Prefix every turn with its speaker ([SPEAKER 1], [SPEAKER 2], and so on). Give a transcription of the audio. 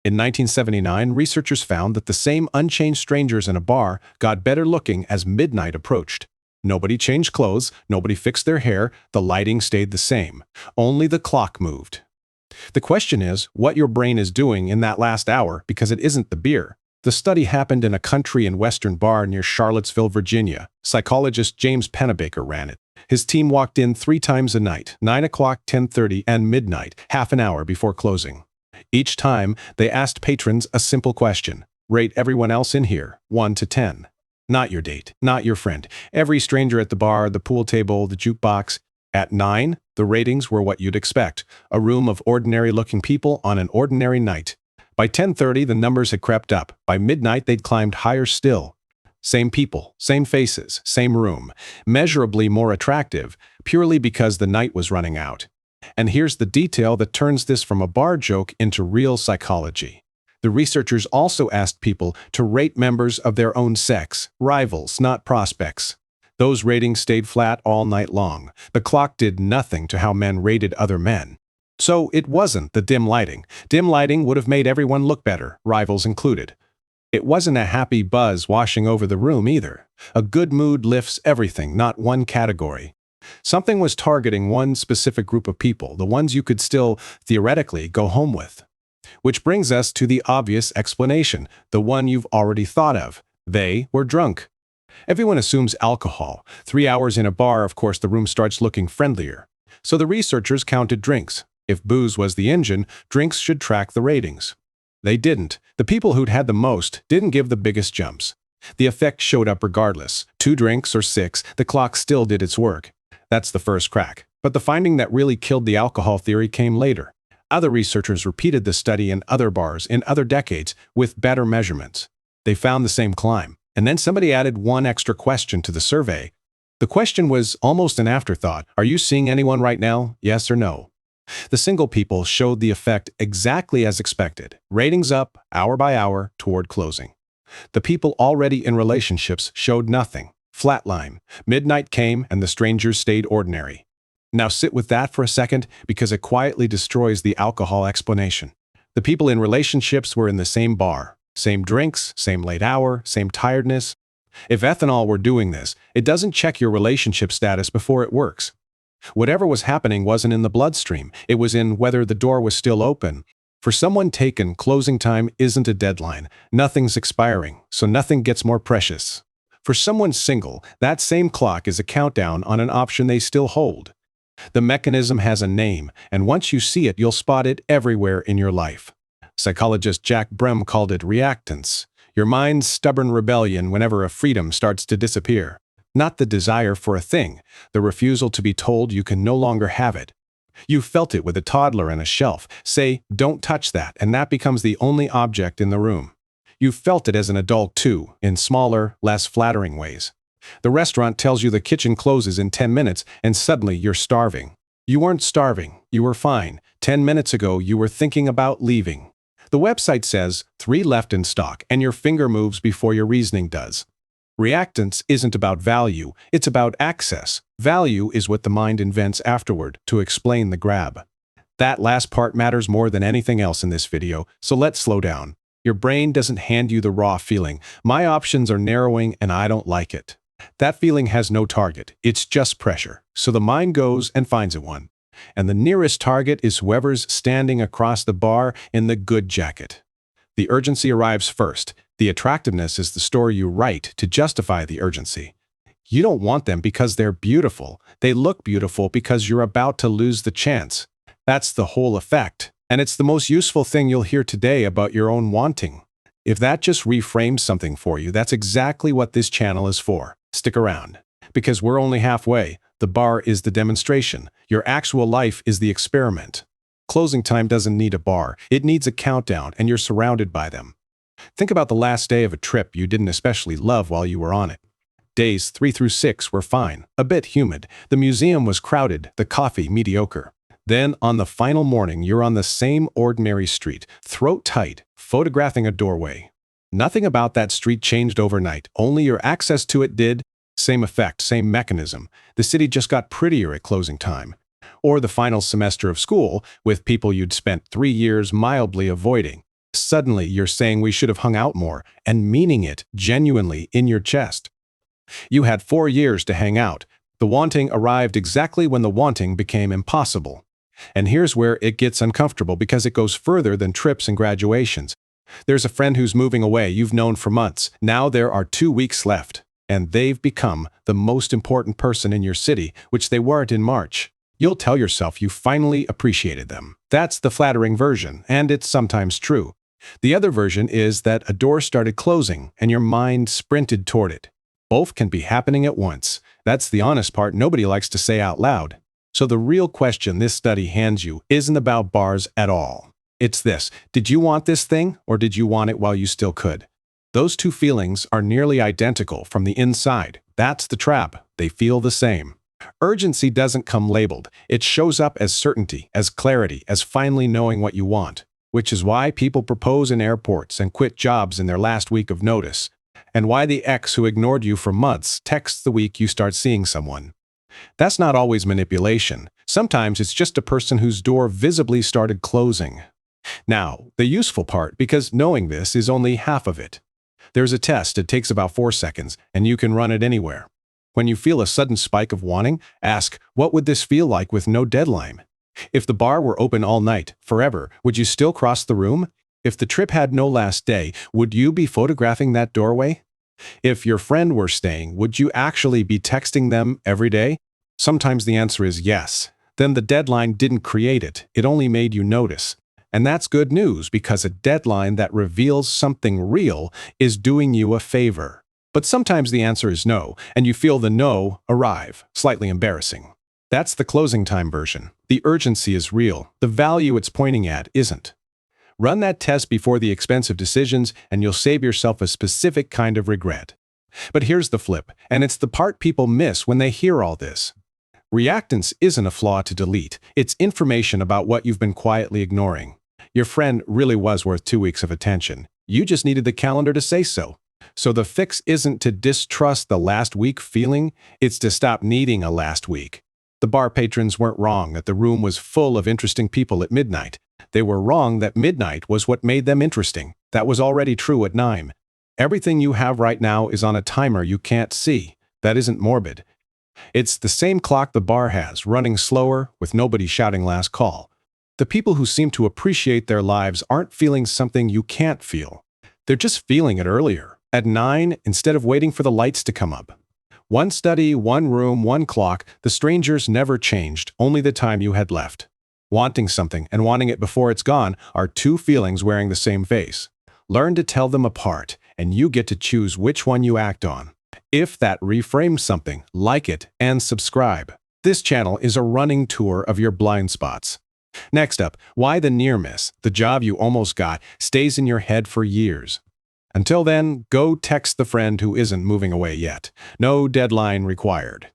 [SPEAKER 1] In 1979, researchers found that the same unchanged strangers in a bar got better looking as midnight approached. Nobody changed clothes, nobody fixed their hair, the lighting stayed the same. Only the clock moved. The question is what your brain is doing in that last hour, because it isn't the beer. The study happened in a country and western bar near Charlottesville, Virginia. Psychologist James Pennebaker ran it. His team walked in 3 times a night, 9 o'clock, 10:30, and midnight, half an hour before closing. Each time, they asked patrons a simple question. Rate everyone else in here, 1 to 10. Not your date, not your friend. Every stranger at the bar, the pool table, the jukebox. At 9, the ratings were what you'd expect. A room of ordinary-looking people on an ordinary night. By 10:30, the numbers had crept up. By midnight, they'd climbed higher still. Same people, same faces, same room. Measurably more attractive, purely because the night was running out. And here's the detail that turns this from a bar joke into real psychology. The researchers also asked people to rate members of their own sex, rivals, not prospects. Those ratings stayed flat all night long. The clock did nothing to how men rated other men. So it wasn't the dim lighting. Dim lighting would have made everyone look better, rivals included. It wasn't a happy buzz washing over the room either. A good mood lifts everything, not one category. Something was targeting one specific group of people, the ones you could still, theoretically, go home with. Which brings us to the obvious explanation, the one you've already thought of. They were drunk. Everyone assumes alcohol. 3 hours in a bar, of course, the room starts looking friendlier. So the researchers counted drinks. If booze was the engine, drinks should track the ratings. They didn't. The people who'd had the most didn't give the biggest jumps. The effect showed up regardless. 2 drinks or 6, the clock still did its work. That's the first crack. But the finding that really killed the alcohol theory came later. Other researchers repeated the study in other bars in other decades with better measurements. They found the same climb. And then somebody added one extra question to the survey. The question was almost an afterthought. Are you seeing anyone right now? Yes or no? The single people showed the effect exactly as expected. Ratings up, hour by hour, toward closing. The people already in relationships showed nothing. Flatline. Midnight came and the strangers stayed ordinary. Now sit with that for a second, because it quietly destroys the alcohol explanation. The people in relationships were in the same bar. Same drinks, same late hour, same tiredness. If ethanol were doing this, it doesn't check your relationship status before it works. Whatever was happening wasn't in the bloodstream. It was in whether the door was still open. For someone taken, closing time isn't a deadline. Nothing's expiring, so nothing gets more precious. For someone single, that same clock is a countdown on an option they still hold. The mechanism has a name, and once you see it, you'll spot it everywhere in your life. Psychologist Jack Brem called it reactance, your mind's stubborn rebellion whenever a freedom starts to disappear. Not the desire for a thing, the refusal to be told you can no longer have it. You felt it with a toddler and a shelf. Say, don't touch that, and that becomes the only object in the room. You felt it as an adult too, in smaller, less flattering ways. The restaurant tells you the kitchen closes in 10 minutes, and suddenly you're starving. You weren't starving, you were fine. 10 minutes ago, you were thinking about leaving. The website says 3 left in stock, and your finger moves before your reasoning does. Reactance isn't about value, it's about access. Value is what the mind invents afterward to explain the grab. That last part matters more than anything else in this video, so let's slow down. Your brain doesn't hand you the raw feeling. My options are narrowing and I don't like it. That feeling has no target, it's just pressure. So the mind goes and finds it one. And the nearest target is whoever's standing across the bar in the good jacket. The urgency arrives first. The attractiveness is the story you write to justify the urgency. You don't want them because they're beautiful. They look beautiful because you're about to lose the chance. That's the whole effect. And it's the most useful thing you'll hear today about your own wanting. If that just reframes something for you, that's exactly what this channel is for. Stick around. Because we're only halfway. The bar is the demonstration. Your actual life is the experiment. Closing time doesn't need a bar. It needs a countdown, and you're surrounded by them. Think about the last day of a trip you didn't especially love while you were on it. Days 3 through 6 were fine, a bit humid. The museum was crowded, the coffee mediocre. Then, on the final morning, you're on the same ordinary street, throat tight, photographing a doorway. Nothing about that street changed overnight, only your access to it did. Same effect, same mechanism. The city just got prettier at closing time. Or the final semester of school, with people you'd spent 3 years mildly avoiding. Suddenly, you're saying we should have hung out more and meaning it genuinely in your chest. You had 4 years to hang out. The wanting arrived exactly when the wanting became impossible. And here's where it gets uncomfortable because it goes further than trips and graduations. There's a friend who's moving away you've known for months. Now there are 2 weeks left, and they've become the most important person in your city, which they weren't in March. You'll tell yourself you finally appreciated them. That's the flattering version, and it's sometimes true. The other version is that a door started closing and your mind sprinted toward it. Both can be happening at once. That's the honest part nobody likes to say out loud. So the real question this study hands you isn't about bars at all. It's this: did you want this thing, or did you want it while you still could? Those two feelings are nearly identical from the inside. That's the trap. They feel the same. Urgency doesn't come labeled. It shows up as certainty, as clarity, as finally knowing what you want. Which is why people propose in airports and quit jobs in their last week of notice. And why the ex who ignored you for months texts the week you start seeing someone. That's not always manipulation. Sometimes it's just a person whose door visibly started closing. Now, the useful part, because knowing this is only half of it. There's a test. It takes about 4 seconds, and you can run it anywhere. When you feel a sudden spike of wanting, ask, what would this feel like with no deadline? If the bar were open all night, forever, would you still cross the room? If the trip had no last day, would you be photographing that doorway? If your friend were staying, would you actually be texting them every day? Sometimes the answer is yes. Then the deadline didn't create it. It only made you notice. And that's good news, because a deadline that reveals something real is doing you a favor. But sometimes the answer is no, and you feel the no arrive. Slightly embarrassing. That's the closing time version. The urgency is real. The value it's pointing at isn't. Run that test before the expensive decisions, and you'll save yourself a specific kind of regret. But here's the flip, and it's the part people miss when they hear all this. Reactance isn't a flaw to delete. It's information about what you've been quietly ignoring. Your friend really was worth 2 weeks of attention. You just needed the calendar to say so. So the fix isn't to distrust the last week feeling, it's to stop needing a last week. The bar patrons weren't wrong that the room was full of interesting people at midnight. They were wrong that midnight was what made them interesting. That was already true at 9. Everything you have right now is on a timer you can't see. That isn't morbid. It's the same clock the bar has, running slower, with nobody shouting last call. The people who seem to appreciate their lives aren't feeling something you can't feel. They're just feeling it earlier, at 9, instead of waiting for the lights to come up. One study, one room, one clock, the strangers never changed, only the time you had left. Wanting something and wanting it before it's gone are two feelings wearing the same face. Learn to tell them apart, and you get to choose which one you act on. If that reframes something, like it and subscribe. This channel is a running tour of your blind spots. Next up, why the near miss, the job you almost got, stays in your head for years. Until then, go text the friend who isn't moving away yet. No deadline required.